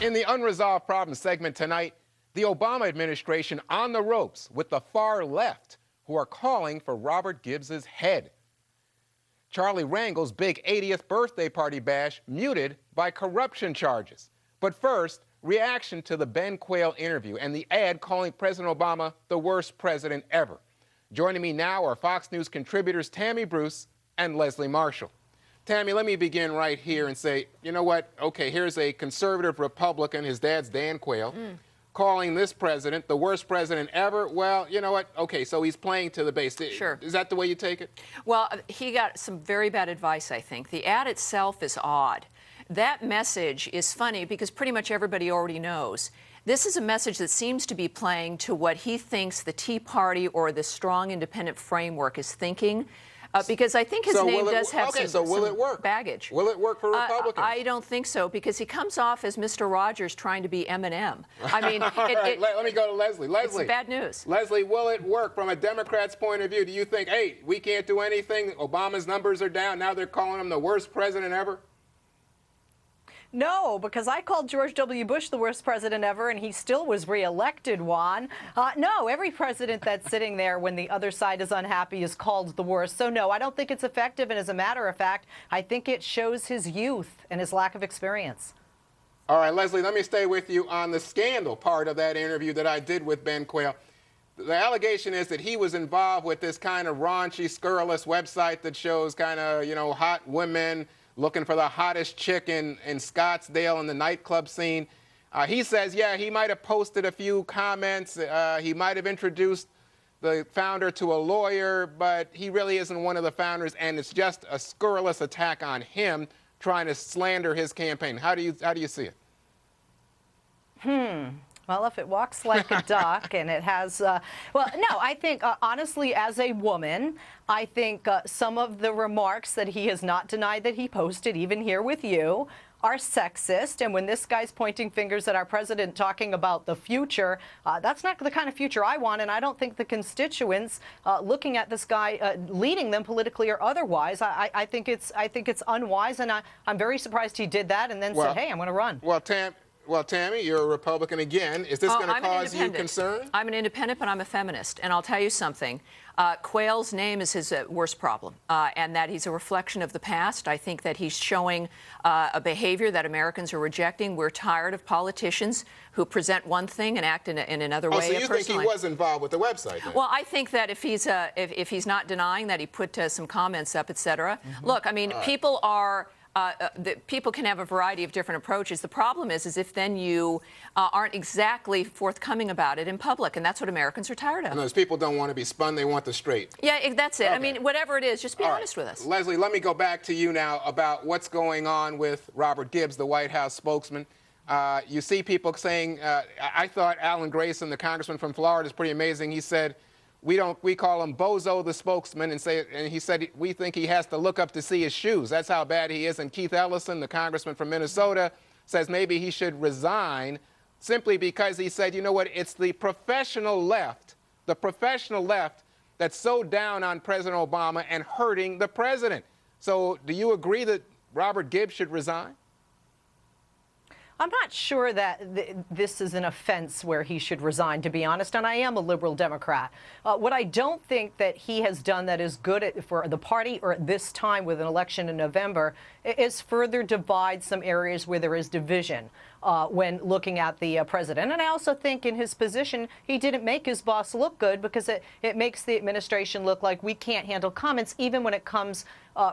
In the Unresolved Problems segment tonight, the Obama administration on the ropes with the far left who are calling for Robert Gibbs' head. Charlie Rangel's big 80th birthday party bash muted by corruption charges. But first, reaction to the Ben Quayle interview and the ad calling President Obama the worst president ever. Joining me now are Fox News contributors Tammy Bruce and Leslie Marshall. Tammy, let me begin right here and say, you know what? Okay, here's a conservative Republican, his dad's Dan Quayle, calling this president the worst president ever. Well, you know what? Okay, so he's playing to the base. Sure. Is that the way you take it? Well, he got some very bad advice, I think. The ad itself is odd. That message is funny because pretty much everybody already knows. This is a message that seems to be playing to what he thinks the Tea Party or the strong independent framework is thinking. Because I think his name does have some baggage. Will it work for Republicans? I don't think so, because he comes off as Mr. Rogers trying to be Eminem. I mean, let me go to Leslie. Leslie, it's bad news. Leslie, will it work from a Democrat's point of view? Do you think, hey, we can't do anything, Obama's numbers are down, now they're calling him the worst president ever? No, because I called George W. Bush the worst president ever, and he still was reelected, Juan. No, every president that's sitting there when the other side is unhappy is called the worst. So, no, I don't think it's effective. And as a matter of fact, I think it shows his youth and his lack of experience. All right, Leslie, let me stay with you on the scandal part of that interview that I did with Ben Quayle. The allegation is that he was involved with this kind of raunchy, scurrilous website that shows kind of, you know, hot women looking for the hottest chick in Scottsdale in the nightclub scene. He says, yeah, he might have posted a few comments. He might have introduced the founder to a lawyer, but he really isn't one of the founders, and it's just a scurrilous attack on him trying to slander his campaign. How do you see it? Well, if it walks like a duck and it has, well, no, I think, honestly, as a woman, I think some of the remarks that he has not denied that he posted, even here with you, are sexist. And when this guy's pointing fingers at our president talking about the future, that's not the kind of future I want. And I don't think the constituents looking at this guy, leading them politically or otherwise, I think it's unwise. And I'm very surprised he did that and then said, hey, I'm going to run. Well, Tammy, you're a Republican again. Is this going to cause you concern? I'm an independent, but I'm a feminist. And I'll tell you something. Quayle's name is his worst problem, and that he's a reflection of the past. I think that he's showing a behavior that Americans are rejecting. We're tired of politicians who present one thing and act in another way. So you think he was involved with the website, then? Well, I think that if he's not denying that he put some comments up, et cetera. Look, I mean, people are... people can have a variety of different approaches. The problem is if then you aren't exactly forthcoming about it in public, and that's what Americans are tired of. And those people don't want to be spun, they want the straight. Yeah, that's it. Okay. I mean, whatever it is, just be honest with us. Leslie, let me go back to you now about what's going on with Robert Gibbs, the White House spokesman. You see people saying, I thought Alan Grayson, the congressman from Florida, is pretty amazing. He said, we call him Bozo the spokesman, and he said we think he has to look up to see his shoes. That's how bad he is. And Keith Ellison, the congressman from Minnesota, says maybe he should resign simply because he said, you know what, it's the professional left that's so down on President Obama and hurting the president. So do you agree that Robert Gibbs should resign? I'm not sure that this is an offense where he should resign, to be honest, and I am a liberal Democrat. What I don't think that he has done that is good for the party or at this time with an election in November is further divide some areas where there is division when looking at the president. And I also think in his position, he didn't make his boss look good because it makes the administration look like we can't handle comments even when it comes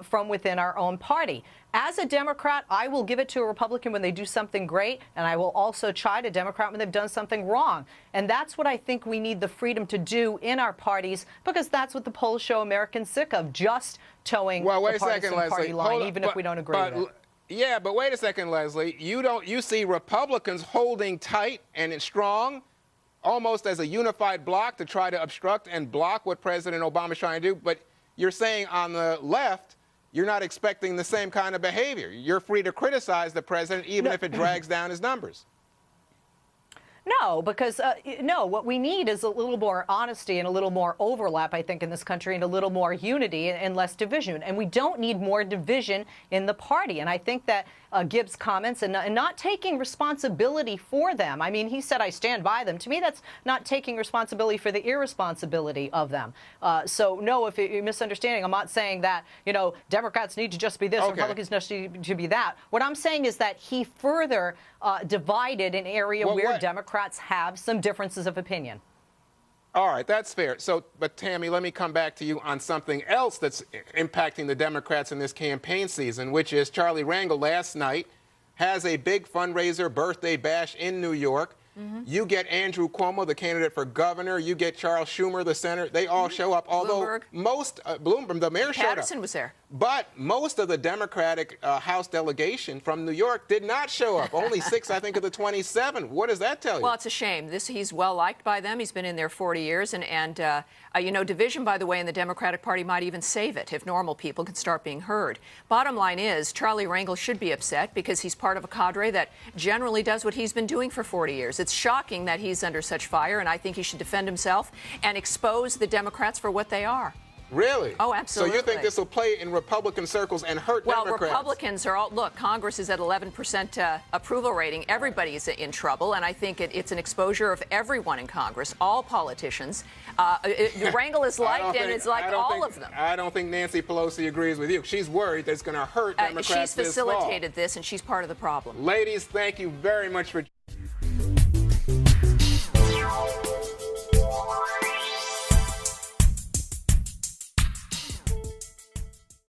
from within our own party. As a Democrat, I will give it to a Republican when they do something great, and I will also chide a Democrat when they've done something wrong. And that's what I think we need the freedom to do in our parties, because that's what the polls show Americans sick of, just towing the partisan party line, even if we don't agree with it. Yeah, but wait a second, Leslie. You see Republicans holding tight and strong, almost as a unified bloc to try to obstruct and block what President Obama is trying to do. But you're saying on the left, you're not expecting the same kind of behavior. You're free to criticize the president even if it drags down his numbers. No, because no, what we need is a little more honesty and a little more overlap, I think, in this country, and a little more unity and less division. And we don't need more division in the party. And I think that Gibbs' comments and not taking responsibility for them. I mean, he said, I stand by them. To me, that's not taking responsibility for the irresponsibility of them. So, no, if you're misunderstanding, I'm not saying that, you know, Democrats need to just be this, okay, Republicans need to be that. What I'm saying is that he further divided an area where Democrats have some differences of opinion. All right, that's fair. So, but Tammy, let me come back to you on something else that's impacting the Democrats in this campaign season, which is Charlie Rangel last night has a big fundraiser birthday bash in New York. You get Andrew Cuomo, the candidate for governor. You get Charles Schumer, the senator. They all show up. Although Bloomberg. Most Bloomberg, the mayor showed up. Patterson was there. But most of the Democratic House delegation from New York did not show up. Only 6, I think, of the 27. What does that tell you? Well, it's a shame. He's well liked by them. He's been in there 40 years. And you know, division, by the way, in the Democratic Party might even save it if normal people can start being heard. Bottom line is, Charlie Rangel should be upset because he's part of a cadre that generally does what he's been doing for 40 years. It's shocking that he's under such fire, and I think he should defend himself and expose the Democrats for what they are. Really? Oh, absolutely. So you think this will play in Republican circles and hurt Democrats? Well, Republicans are all, look, Congress is at 11% approval rating. Everybody's in trouble, and I think it's an exposure of everyone in Congress, all politicians. Rangel is liked, and it's like all of them. I don't think Nancy Pelosi agrees with you. She's worried that it's going to hurt Democrats She's facilitated this, and she's part of the problem. Ladies, thank you very much for